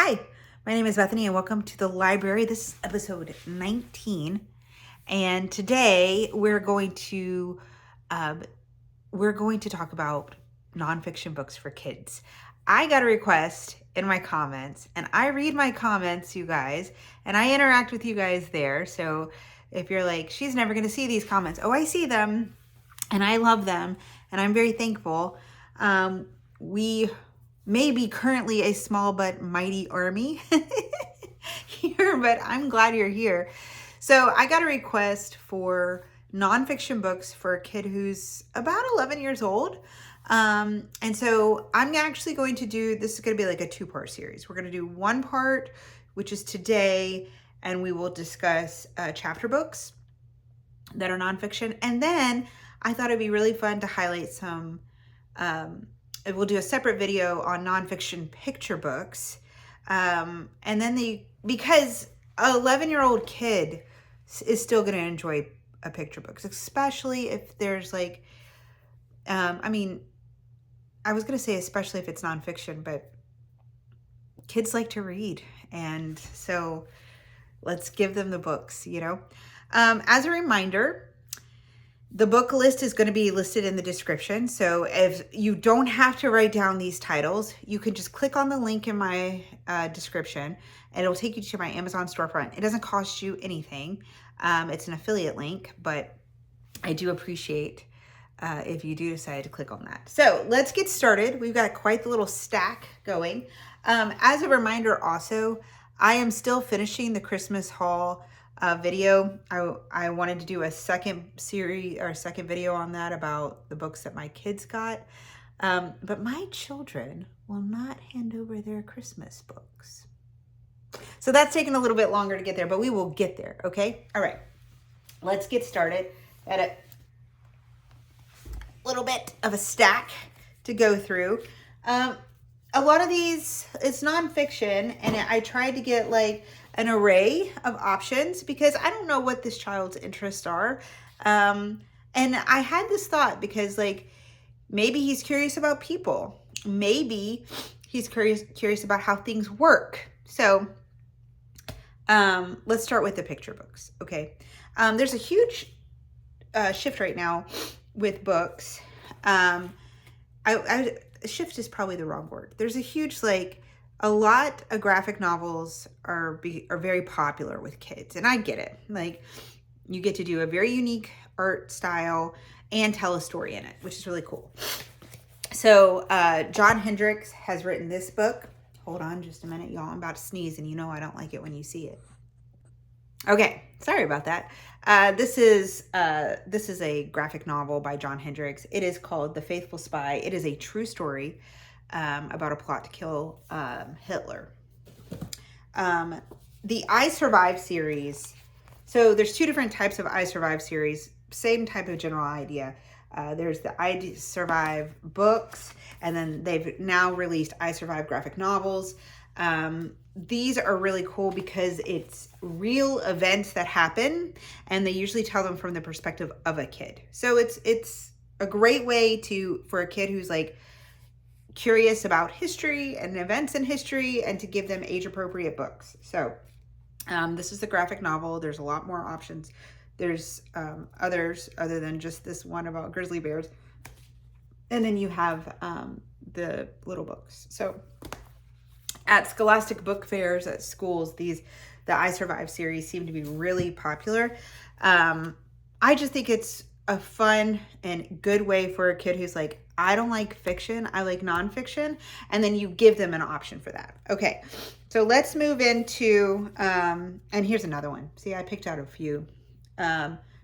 Hi, my name is Bethany and welcome to the library. This is episode 19. And today we're going to talk about nonfiction books for kids. I got a request in my comments and I read my comments, you guys, and I interact with you guys there. So if you're like, she's never going to see these comments. Oh, I see them and I love them and I'm very thankful. We may be currently a small but mighty army here, but I'm glad you're here. So I got a request for nonfiction books for a kid who's about 11 years old. And so I'm actually going to do, this is going to be like a two-part series. We're going to do one part, which is today, and we will discuss chapter books that are nonfiction. And then I thought it'd be really fun to highlight some, we'll do a separate video on nonfiction picture books. And then because an 11-year-old kid is still going to enjoy a picture books, especially if there's like, I was going to say especially if it's nonfiction, but kids like to read. And so let's give them the books, As a reminder, the book list is going to be listed in the description. So if you don't have to write down these titles, you can just click on the link in my description and it'll take you to my Amazon storefront. It doesn't cost you anything. It's an affiliate link, but I do appreciate if you do decide to click on that. So let's get started. We've got quite the little stack going. As a reminder also, I am still finishing the Christmas haul video. I wanted to do a second series or a second video on that about the books that my kids got. But my children will not hand over their Christmas books. So that's taking a little bit longer to get there, but we will get there. Okay. All right. Let's get started. At a little bit of a stack to go through. A lot of these, it's nonfiction, and I tried to get like an array of options because I don't know what this child's interests are. And I had this thought because like maybe he's curious about people. Maybe he's curious about how things work. So let's start with the picture books. Okay. There's a huge shift right now with books. Shift is probably the wrong word. There's a huge, a lot of graphic novels are very popular with kids. And I get it. Like, you get to do a very unique art style and tell a story in it, which is really cool. So John Hendricks has written this book. Hold on just a minute, y'all. I'm about to sneeze, and you know I don't like it when you see it. Okay, sorry about that. This is a graphic novel by John Hendricks. It is called The Faithful Spy. It is a true story about a plot to kill Hitler. The I Survive series. So there's two different types of I Survive series. Same type of general idea. There's the I Survive books, and then they've now released I Survive graphic novels. These are really cool because it's real events that happen, and they usually tell them from the perspective of a kid. So it's a great way for a kid who's like curious about history and events in history, and to give them age appropriate books. So this is the graphic novel. There's a lot more options. There's others other than just this one about grizzly bears. And then you have the little books. So at scholastic book fairs, at schools, the I Survive series seem to be really popular. I just think it's a fun and good way for a kid who's like, I don't like fiction, I like nonfiction. And then you give them an option for that. Okay, so let's move into, and here's another one. See, I picked out a few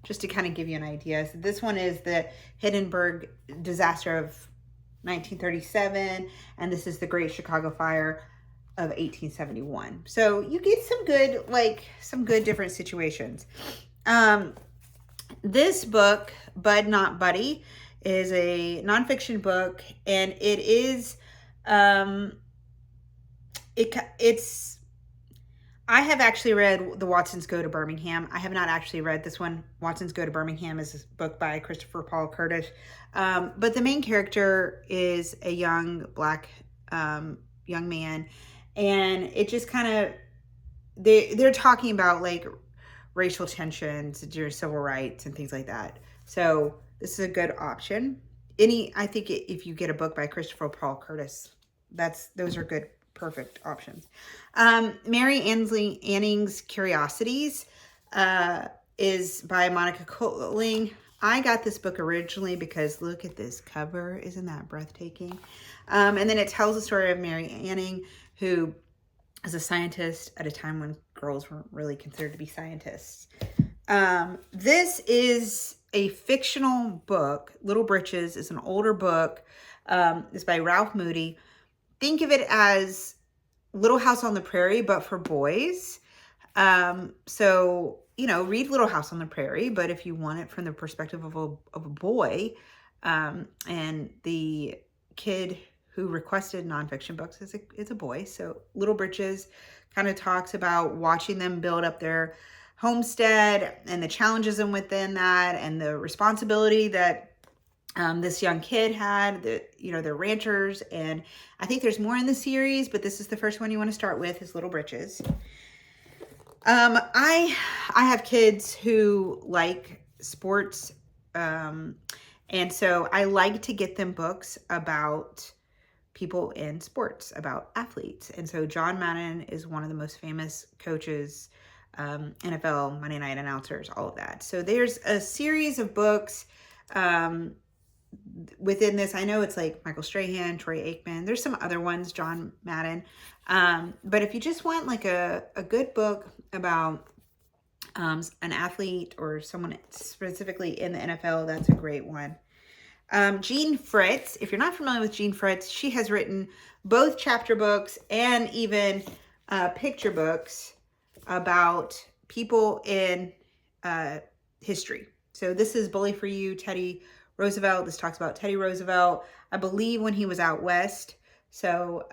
just to kind of give you an idea. So this one is the Hindenburg disaster of 1937. And this is the Great Chicago Fire of 1871. So you get some good different situations. This book, Bud Not Buddy, is a nonfiction book, and it is it's I have actually read The Watsons Go to Birmingham. I have not actually read this one. Watsons Go to Birmingham is a book by Christopher Paul Curtis. But the main character is a young black young man, And it just kind of, they're talking about like racial tensions during civil rights and things like that. So this is a good option. I think if you get a book by Christopher Paul Curtis, those are good, perfect options. Mary Anning's Curiosities is by Monica Coling. I got this book originally because look at this cover. Isn't that breathtaking? And then it tells the story of Mary Anning, who is a scientist at a time when girls weren't really considered to be scientists. This is a fictional book. Little Britches is an older book. It's by Ralph Moody. Think of it as Little House on the Prairie, but for boys. So, read Little House on the Prairie, but if you want it from the perspective of a boy, and the kid who requested nonfiction books is a boy. So Little Britches kind of talks about watching them build up their homestead and the challenges within that and the responsibility that this young kid had. They're ranchers, and I think there's more in the series, but this is the first one you want to start with is Little Britches. I have kids who like sports, and so I like to get them books about people in sports, about athletes. And so John Madden is one of the most famous coaches, NFL, Monday Night Announcers, all of that. So there's a series of books within this. I know it's like Michael Strahan, Troy Aikman. There's some other ones, John Madden. But if you just want like a good book about an athlete or someone specifically in the NFL, that's a great one. Jean Fritz, if you're not familiar with Jean Fritz, she has written both chapter books and even picture books about people in history. So this is Bully for You, Teddy Roosevelt. This talks about Teddy Roosevelt, I believe when he was out west. So,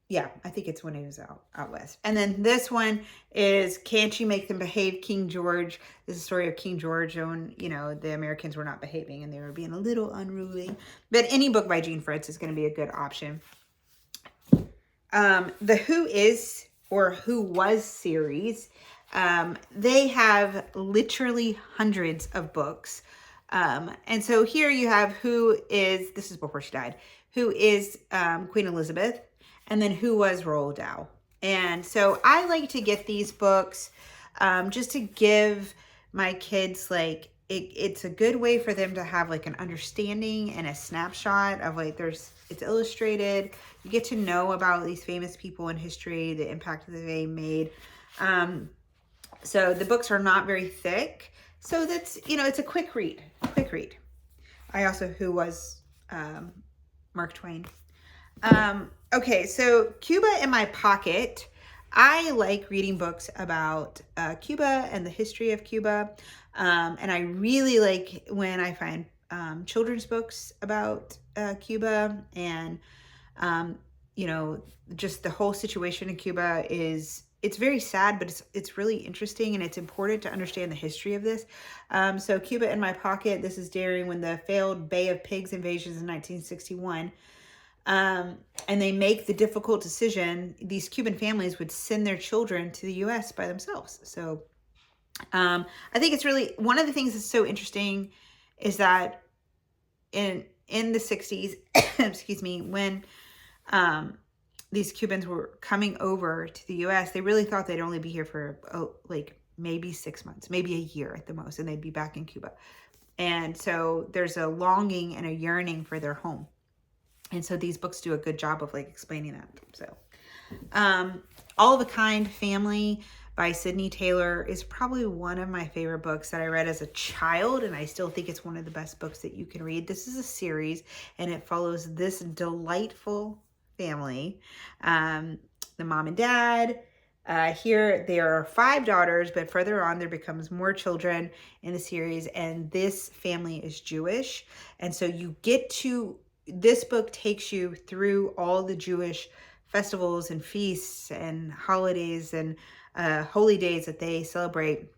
yeah, I think it's when he was out west. And then this one is Can't You Make Them Behave, King George. This is the story of King George when, the Americans were not behaving and they were being a little unruly. But any book by Jean Fritz is going to be a good option. The Who Is or Who Was series, they have literally hundreds of books. And so here you have this is before she died, who is Queen Elizabeth, and then who was Roald Dahl. And so I like to get these books just to give my kids, like, it's a good way for them to have like an understanding and a snapshot of like, it's illustrated. You get to know about these famous people in history, the impact that they made. So the books are not very thick. So that's, it's a quick read. I also Who Was Mark Twain. Okay, so Cuba in my pocket. I like reading books about Cuba and the history of Cuba. And I really like when I find children's books about Cuba and, just the whole situation in Cuba it's very sad, but it's really interesting, and it's important to understand the history of this. So Cuba in my pocket, this is during when the failed Bay of Pigs invasions in 1961. And they make the difficult decision. These Cuban families would send their children to the U.S. by themselves. So I think it's really, one of the things that's so interesting is that in the 60s, excuse me, when these Cubans were coming over to the U.S., they really thought they'd only be here for maybe 6 months, maybe a year at the most, and they'd be back in Cuba. And so there's a longing and a yearning for their home. And so these books do a good job of explaining that. So All of a Kind Family by Sydney Taylor is probably one of my favorite books that I read as a child, and I still think it's one of the best books that you can read. This is a series, and it follows this delightful family. The mom and dad. Here there are 5 daughters, but further on there becomes more children in the series, and this family is Jewish. And so this book takes you through all the Jewish festivals and feasts and holidays and holy days that they celebrate.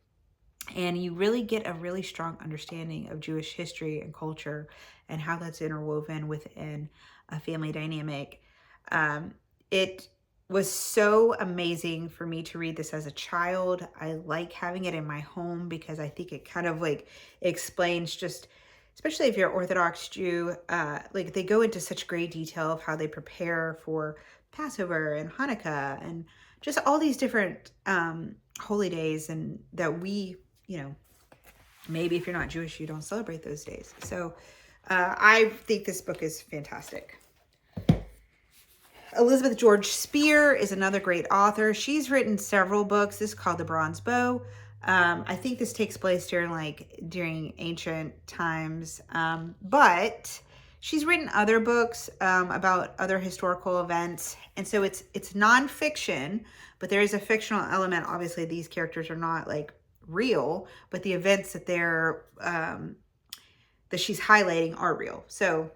And you really get a really strong understanding of Jewish history and culture and how that's interwoven within a family dynamic. It was so amazing for me to read this as a child. I like having it in my home because I think it kind of like explains just, especially if you're Orthodox Jew, like they go into such great detail of how they prepare for Passover and Hanukkah and just all these different holy days, and that we, maybe if you're not Jewish, you don't celebrate those days. So I think this book is fantastic. Elizabeth George Spear is another great author. She's written several books. This is called The Bronze Bow. I think this takes place during ancient times, but she's written other books about other historical events, and so it's nonfiction, but there is a fictional element. Obviously, these characters are not like real, but the events that that she's highlighting are real. So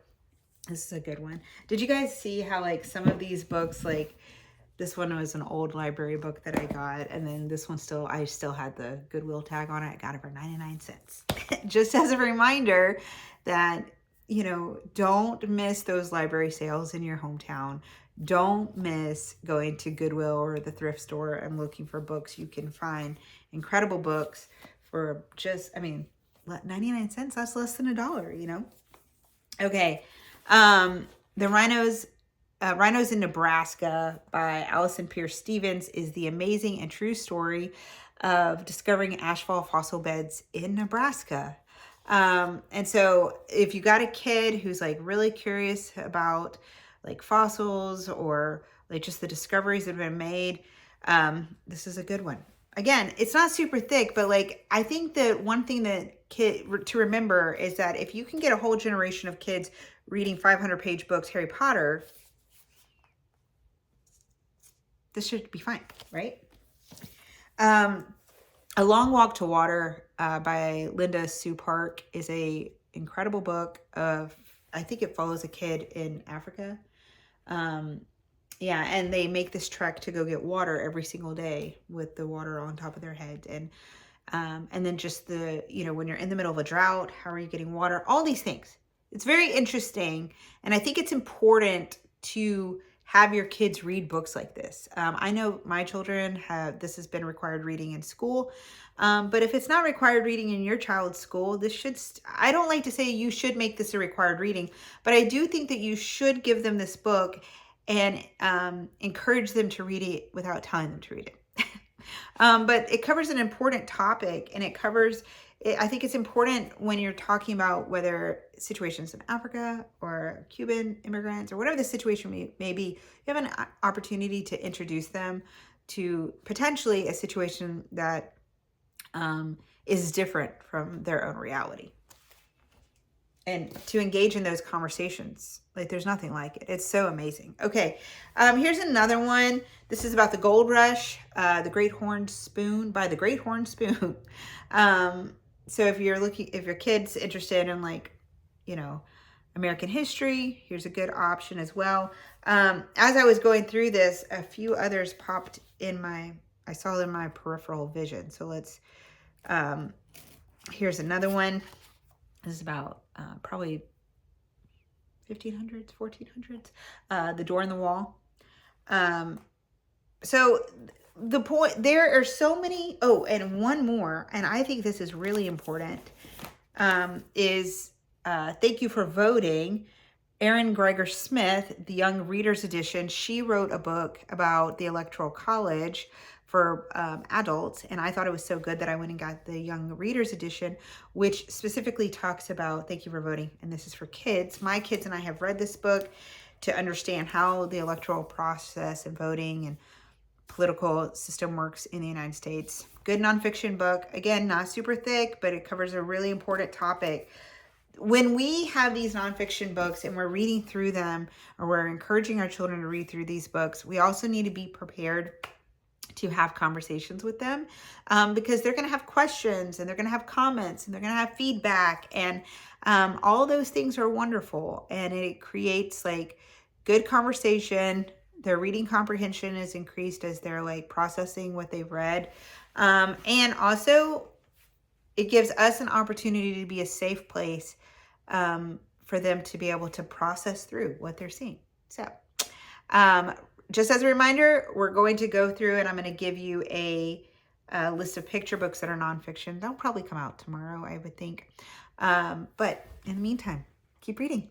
this is a good one. Did you guys see how like some of these books, like this one was an old library book that I got, and then this one I still had the Goodwill tag on it. I got it for 99 cents. Just as a reminder that, don't miss those library sales in your hometown. Don't miss going to Goodwill or the thrift store and looking for books. You can find incredible books for just, 99 cents. That's less than $1, Okay. The Rhinos in Nebraska by Allison Pierce Stevens is the amazing and true story of discovering ashfall fossil beds in Nebraska. And so if you got a kid who's like really curious about like fossils or like just the discoveries that have been made, this is a good one. Again, it's not super thick, but like I think that one thing that to remember is that if you can get a whole generation of kids reading 500-page books, Harry Potter, this should be fine, right? A Long Walk to Water by Linda Sue Park is a incredible book of, I think it follows a kid in Africa. And they make this trek to go get water every single day with the water on top of their head. And then just when you're in the middle of a drought, how are you getting water? All these things. It's very interesting. And I think it's important to have your kids read books like this. I know my children this has been required reading in school. But if it's not required reading in your child's school, I don't like to say you should make this a required reading, but I do think that you should give them this book and encourage them to read it without telling them to read it. But it covers an important topic, and I think it's important when you're talking about whether situations in Africa or Cuban immigrants or whatever the situation may be, you have an opportunity to introduce them to potentially a situation that is different from their own reality. And to engage in those conversations, like there's nothing like it. It's so amazing. Okay, here's another one. This is about the gold rush, The Great Horned Spoon by The Great Horned Spoon. So if your kid's interested in American history, here's a good option as well. As I was going through this, a few others popped I saw in my peripheral vision. So here's another one. This is about probably 1500s, 1400s. The Door in the Wall. So the point, there are so many. Oh, and one more, and I think this is really important, is Thank You for Voting. Erin Gregor Smith, the Young Readers Edition, she wrote a book about the Electoral College for adults, and I thought it was so good that I went and got the Young Readers Edition, which specifically talks about Thank You for Voting, and this is for kids. My kids and I have read this book to understand how the electoral process and voting and political system works in the United States. Good nonfiction book. Again, not super thick, but it covers a really important topic. When we have these nonfiction books and we're reading through them, or we're encouraging our children to read through these books, we also need to be prepared to have conversations with them, because they're going to have questions, and they're going to have comments, and they're going to have feedback, and all those things are wonderful, and it creates good conversation. Their reading comprehension is increased as they're processing what they've read, and also it gives us an opportunity to be a safe place for them to be able to process through what they're seeing. So Just as a reminder, we're going to go through and I'm going to give you a list of picture books that are nonfiction. They'll probably come out tomorrow, I would think. But in the meantime, keep reading.